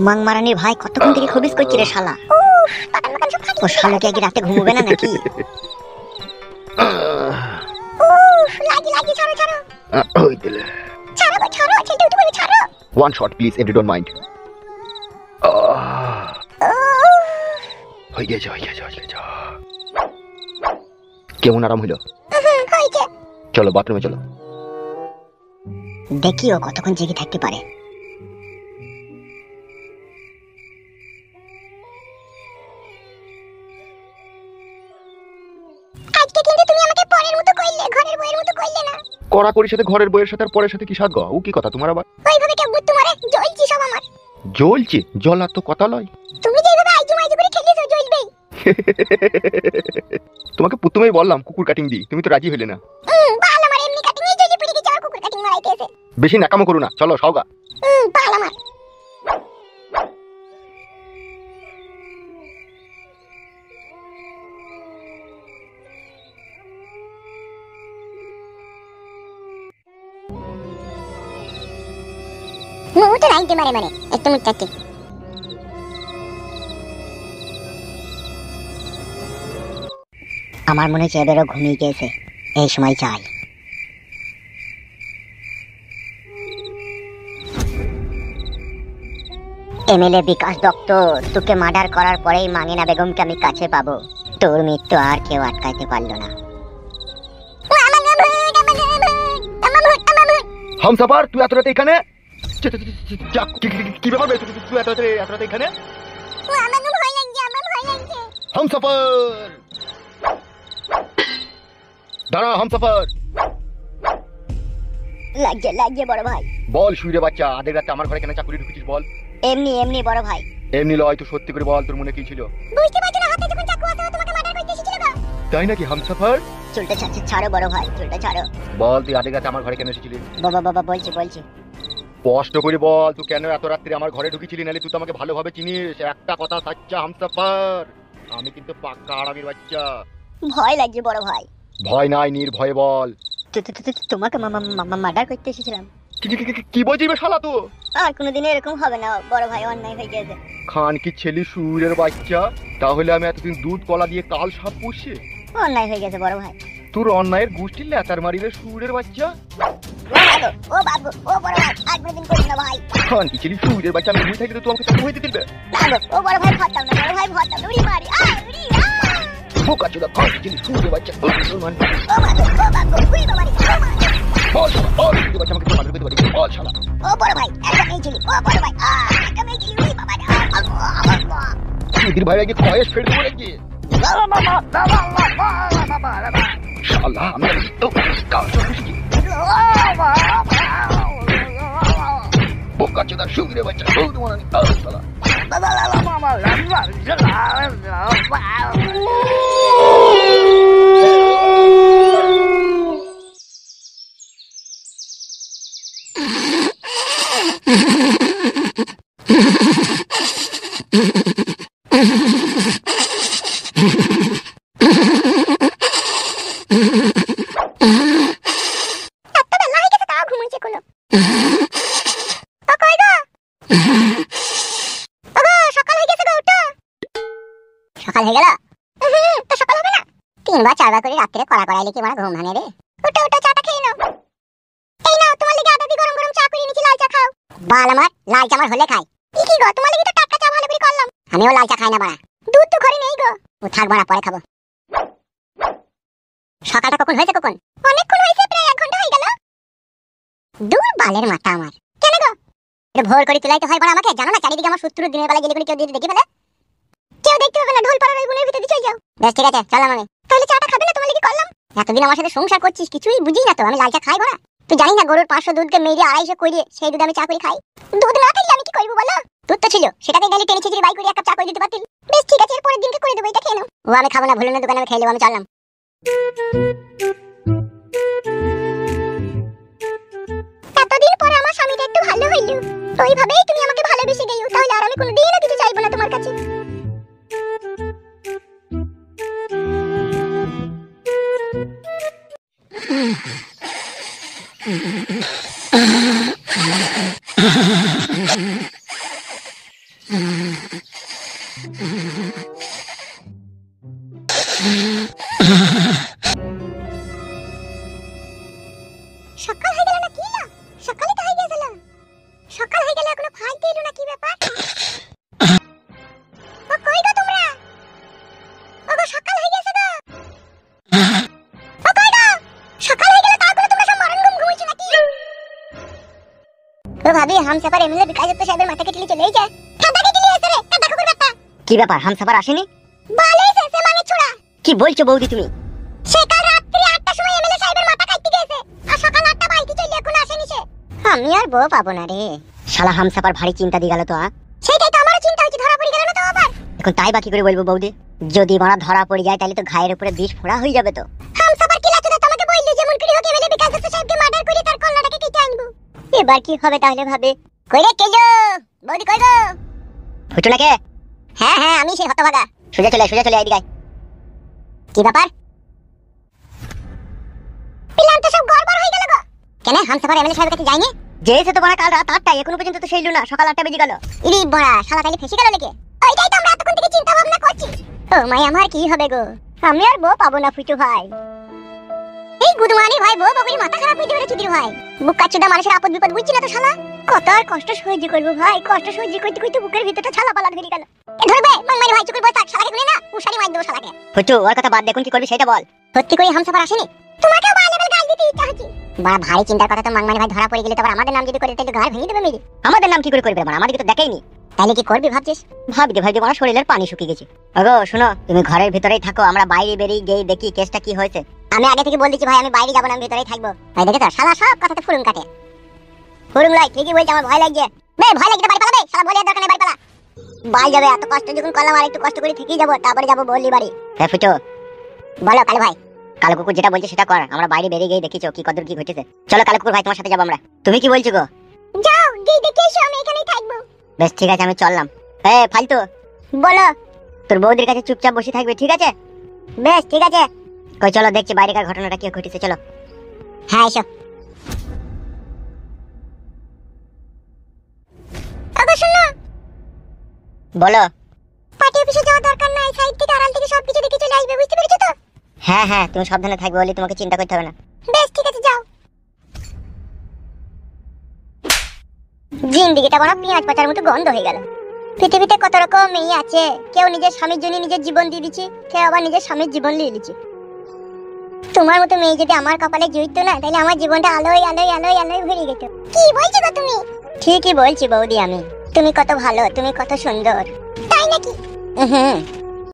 মাংমারানির ভাই কতক্ষণ থেকে খবিস করছি রে শালা। ও শালা কি আগে রাতে ঘুমোবে না নাকি? One shot please, if you don't mind. হয়ে গেছে। কেমন আরাম হইল? চলো বাথরুমে চলো। দেখি ও কতক্ষণ জেগে থাকতে পারে। কড়াকড়ির সাথে ঘরের বইয়ের সাথে আর পরের সাথে কি সাথ গো? ও কি কথা তোমার আবার? ওইভাবে কেউ বুদ্ধ মারে, জ্বলছি সব আমার। জ্বলছে? জ্বলা তো কথা লয়। তুমি যেভাবে আইজু মাইজু করে খেলিছো জ্বলবেই। তোমাকে প্রথমেই বললাম কুকুর কাটিং দি, তুমি তো রাজি হইলে না। বাল আমার এমনি কাটিং এই জ্বলি পড়ে গেছে, আর কুকুর কাটিং মারাইতেছে। বেশি নাকামো করো না, চলো সওগা। বাল আমার। মুতে রাইতে মারে একটু মুটাতে। আমার মনে হচ্ছে এদেরও ঘুমিয়ে গেছে, এই সময় চাই। এমএলএ বিকাশ দত্ত, তোকে মার্ডার করার পরেই মাঙ্গিনা বেগমকে আমি কাছে পাবো। তোর মৃত্যু আর কেউ আটকাইতে পারলো না। হামসাফার, তুই এত রাতে এখানে? কি ব্যাপার তুই এত রাতে এখানে? হামসাফার দাঁড়া, হামসাফার। লাগছে বড় ভাই। বল শুইরে বাচ্চা, আধেক রাতে আমার ঘরে কেন চাকুরি ঢুকেছিস বল? এমনি বড় ভাই। এমনি লয়, তুই সত্যি করে বল তোর মনে কি ছিল? বুঝতে পারছো না, হাতে যখন চাকু আছে তোমাকে মার্ডার করতে এসেছিল না? তাই নাকি হামসাফার? চুলটা ছাড়ো বড় ভাই, চুলটা ছাড়ো। বল তুই আধেক রাতে আমার ঘরে কেন এসেছিলি? বাবা বলছি। স্পষ্ট করে বল তুই কেন এত রাত্রে আমার ঘরে ঢুকেছিলি, নালে তুই তো আমাকে ভালোভাবে চিনিস। একটা কথা সাচ্চা হামসাফার, আমি কিন্তু পাক্কা আরামের বাচ্চা। ভয় লাগছে বড় ভাই। ভয় নাই, নির্ভয়ে বল। তোমাকে মার্ডার করতে এসেছিলাম। কি বলছিস শালা তুই? আর কোনোদিন এরকম হবে না বড় ভাই, অন্যায় হয়ে গেছে। খান কি ছেলে সুরের বাচ্চা, তাহলে আমি এতদিন দুধ কলা দিয়ে কাল সাপ পুষি? অন্যায় হয়ে গেছে বড় ভাই। তোর অন্যায়ের গোষ্ঠীর লেতার মারিলে সুরের বাচ্চা। ও বাবু, ও বড় ভাই, আর কোনোদিন করিস না ভাই। খান কি ছেলে সুরের বাচ্চা, আমি ঘুরে থাকি তো তোমাকে চাকু হইতে দিবে? ও বড় ভাই ভরতাম না, বড় ভাই ভরতাম, উড়ি মারি উড়ি। বোকা চোদা খান কি ছেলে সুরের বাচ্চা। ও বাবু উড়ি মারি। বল শালা, সুরের বাচ্চা আমাকে মারতে পারি? বল শালা। ও বড় ভাই, একটা মেয়ে ছিল। ও বড় ভাই, একটা মেয়ে ছিল। উড়ি বাবা সুধীর ভাই আগে কয়েস ফের দেবো নাকি? শালা আমি তো কাল সব খুশি। বোকা চোদা সুরের বাচ্চা, তোমার শালা। সকাল হয়ে গেল? তো সকাল হবে না? 3-4 করে রাত্রে কড়া কড়াইলে কি আমার ঘুম ভাঙে রে? উঠো চাটা খেয়ে নাও। এই নাও, তোমার লাগি আদা দিয়ে গরম চা করে নিয়েছি, লাল চা খাও। বাল আমার, লাল চা আমার হলে খাই। কি গো, তোমার লাগি তো টাটকা চা ভালো করে করলাম। আমিও লাল চা খাই না বাড়া, দুধ তো ঘরে নেই গো। ও থাক বাড়া, পরে খাবো। সকালটা কখন হয়েছে? কখন? অনেকক্ষণ হয়েছে, প্রায় 1 ঘন্টা হয়ে গেল। দূর বালের মাথা আমার। কেন গো? এটা ভোর করে তুলাইতে হয় বাড়া আমাকে, জানো না চারিদিকে আমার শত্রু দিনের বেলা গেলে কেউ দেখে ফেলে। কেউ দেখতে হবে না, ঢোল পাড়ার ওই বনের ভিতরে চলে যাও। বেশ ঠিক আছে, চল আমি। তাহলে চাটা খাবে না? তোমার লাগি করলাম। এতদিন আমার সাথে সংসার করছিস, কিছুই বুঝি না তো। আমি লাল চা খাই বড়া? তুই জানি না গরুর 500 দুধকে মেরে 250 করিয়ে সেই দুধ আমি চা করে খাই। দুধ না থাকলে আমি কি করব বলো? দুধ তো ছিল, সেটাকে গেলি টেনে ছিঁচড়ে বাই করে 1 কাপ চা করে দিতে পারতিস। বেশ ঠিক আছে, এর পরের দিনকে করে দেবো, এটা খেয়ে নাও। ও আমি খাবো না, ভুলে না, দোকানে আমি খেয়ে নেবো, আমি চললাম। এতদিন পর আমার স্বামীটা একটু ভালো হইল। তো এইভাবেই তুমি আমাকে ভালোবেসে সকাল হয়ে গেল না কি না? সকালই তো হয়ে গেছিল। সকাল হয়ে গেল এখনো খাইতে এলো না, কি ব্যাপার? ও কই গো তোমরা? ওগো সকাল হয়ে গেছে গো। ও কই গো? সকাল হয়ে গেল তারপরে তোমরা সব মরণ ঘুম ঘুমাইছো নাকি? ও ভাবি হামসাফার এমএলএ বিকাশদত্ত সাহেবের মাথা কেটে চলে যায়। ঠান্ডা কেটে নিয়ে এসে রে, ঠান্ডা কুকুর বাচ্চা। কি ব্যাপার, হামসাফার আসেনি? বালে এসে মানে ছোড়া। কি বলছো বৌদি তুমি? সে কাল রাত্রি 8টার সময় এমএলএ সাহেবের মাথা কাটতে গেছে আর সকাল 8টা বাইকে চলে এখন আসেনি সে। আমি আর বউ পাবো না রে। শালা হামসাফার ভারী চিন্তা দিয়ে গেল তো। সেটাই তো আমারও চিন্তা হচ্ছে, ধরা পড়ে গেল না তো আবার। এখন তাই বাকি করে বলবো বৌদি? যদি মারা ধরা পড়ে যায় তাহলে তো ঘায়ের উপরে বিষ ফোড়া হয়ে যাবে তো। হামসাফার কি লাচুদা তোমাকে বললি যেমন করে হোক এমএলএ বিকাশদত্ত সাহেবকে মার্ডার করে তার কল্লাটাকে কেটে আনবো। এবার কি হবে তাহলে ভাবে? কই রে কেলো? বৌদি কই গো? ফুটু নাকি? হ্যাঁ হ্যাঁ আমি সেই হতভাগা। সোজা চলে এদিকে আয়। কি ব্যাপার? প্ল্যান তো সব গড়বড় হয়ে গেল গো। কেন হামসাফার এমএলএ সাহেবের কাছে যায়নি? যেয়েছে তো বড় কাল রাত 8টায়, এখনো পর্যন্ত তো সেইলো না। সকাল 8টা বেজে গেল। ইরি বড়া শালা তাইলে ফেসে গেল নাকি? ওইটাই তো আমরা এতক্ষণ থেকে চিন্তা ভাবনা করছি। ও মাই আমার কি হবে গো? আমি আর বউ পাবো না ফুটু ভাই। এই গুদমানি ভাই বউ বকরি মাথা খারাপ হয়ে যাবে চুদির ভাই। বুক কাচ্চুদা মানুষের আপদ বিপদ বুঝছি না তো শালা। কত আর কষ্ট সহ্য করব ভাই, কষ্ট সহ্য করতে করতে বুকের ভিতরটা ছালা পালা ধরে গেল। এ ধরবে মাংমারি ভাই চুকুর বসে থাক, শালাকে গুনে না উশারি মার দেবো শালাকে। ফুটু ওর কথা বাদ, দেখুন কি করবি সেটা বল। সত্যি করে হামসাফার আসেনি? তোমাকেও বাই লেভেল গাল দিতে ইচ্ছা হচ্ছে। বড় ভারী চিন্তার কথা তো মাংমারি ভাই ধরা পড়ে গেলে তো আবার আমাদের নাম যদি করে তাহলে ঘর ভেঙে দেবে মেরে। আমাদের নাম কি করে করবে? মানে আমাদেরকে তো দেখেইনি। তাহলে কি করবি ভাবছিস? ভাবি আমার শরীরের পানি শুকিয়ে গেছে। ওগো শোনো, তুমি ঘরের ভিতরেই থাকো, আমরা বাইরে বেরিয়ে গিয়ে দেখি কেসটা কি হয়েছে। আমি আগে থেকে বল দিচ্ছি ভাই, আমি বাইরে যাবো না, আমি ভিতরেই থাকবো। ভাই দেখে তো শালা সব কথাতে ফুরুম কাটে। ফুরুম লাই ঠিকই বলছে, আমার ভয় লাগছে। বে ভয় লাগছে বাড়ি পালাবে, শালা বলিয়ার দরকার নেই বাড়ি পালা। বাই যাবে, এত কষ্ট যখন করলাম আর একটু কষ্ট করে থেকেই যাবো, তারপরে যাবো বললি বাড়ি। হ্যাঁ ফুটু বলো কালু ভাই। কালো কুকুর যেটা বলছে সেটা কর, আমরা বাইরে বেরিয়ে গিয়ে দেখিছো কি কদর কি ঘটেছে। চলো কালো কুকুর ভাই, তোমার সাথে যাবো আমরা। তুমি কি বলছো গো? যাও গিয়ে দেখে এসো, আমি এখানেই থাকবো। বেশ ঠিক আছে, আমি চললাম। ফালতু বলো। তোর বৌদির কাছে চুপচাপ বসে থাকবে, ঠিক আছে? বেশ ঠিক আছে। কই চলো দেখছি বাইরেকার ঘটনাটা কি ঘটেছে, চলো। হ্যাঁ এসো। আগে শোনো। বলো। পার্টি অফিসে যাওয়ার দরকার নাই, সাইড থেকে আড়াল থেকে সবকিছু দেখে চলে আসবে, বুঝতে পেরেছো তো? হ্যাঁ তুমি সাবধানে থাকবে বলে তোমাকে চিন্তা করতে হবে না। বেশ ঠিক আছে যাও। জিন্দিগিটা বড় পেঁয়াজ পাতার মতো গন্ধ হয়ে গেল। পৃথিবীতে কত রকম মেয়ে আছে, কেউ নিজের স্বামীর জন্য নিজের জীবন দিয়ে দিচ্ছে, কেউ আবার নিজের স্বামীর জীবন নিয়ে নিচ্ছে। তোমার মতো মেয়ে যদি আমার কপালে জুড়তো না, তাহলে আমার জীবনটা আলোয় আলোয় আলোয় আলোয় ভরে যেত। কি বলছো গো তুমি? ঠিকই বলছি বৌদি আমি। তুমি কত ভালো, তুমি কত সুন্দর। তাই নাকি?